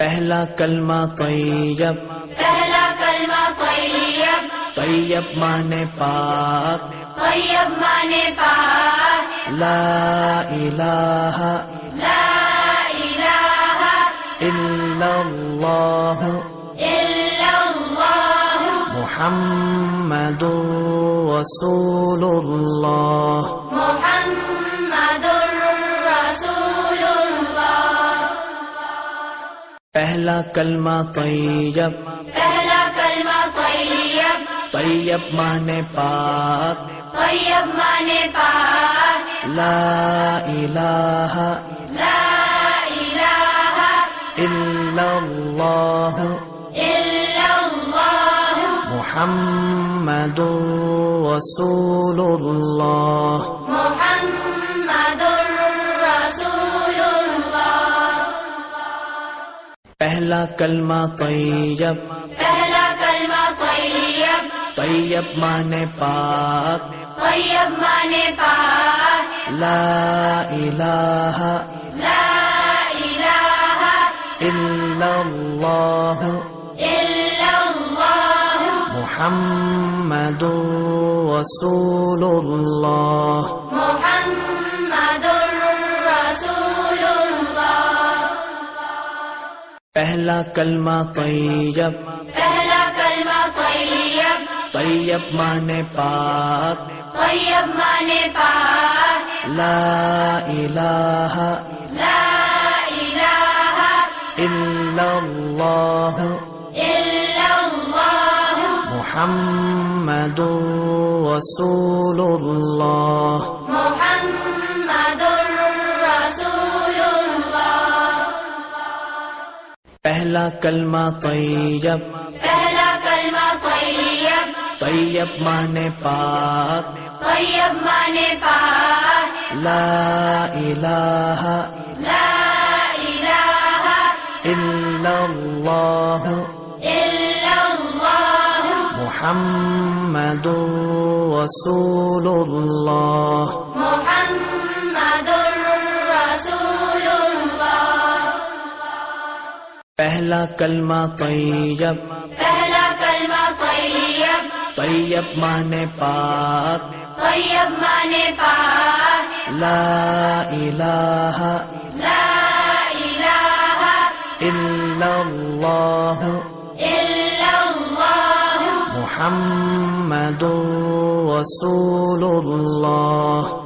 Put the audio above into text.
پہلا کلمہ طیب، پہلا کلمہ طیب، طیب مانے پاک، طیب مانے پاک، لا الہ لا الہ الا اللہ الا اللہ محمد رسول اللہ۔ محمد رسول اللہ۔ پہلا کلمہ طیب، پہلا کلمہ طیب، طیب مانے پاک، طیب مانے پاک، لا الہ لا الہ الا اللہ الا اللہ محمد رسول اللہ۔ محمد رسول اللہ۔ پہلا کلمہ طیب، پہلا کلمہ طیب، طیب مانے پاک، طیب مانے پاک، لا الہ لا الہ الا اللہ الا اللہ محمد رسول اللہ۔ محمد رسول اللہ۔ پہلا کلمہ طیب، پہلا کلمہ طیب، طیب مانے پاک، طیب مانے پاک، لا الہ لا الہ الا اللہ الا اللہ محمد رسول اللہ۔ محمد رسول اللہ۔ پہلا کلمہ طیب، پہلا کلمہ طیب، طیب مانے پاک، طیب مانے پاک، لا الہ لا الہ الا اللہ الا اللہ محمد رسول اللہ۔ محمد رسول اللہ۔ پہلا کلمہ طیب، پہلا کلمہ طیب، طیب مانے پاک، طیب مانے پاک، لا الہ لا الہ الا اللہ الا اللہ محمد رسول اللہ۔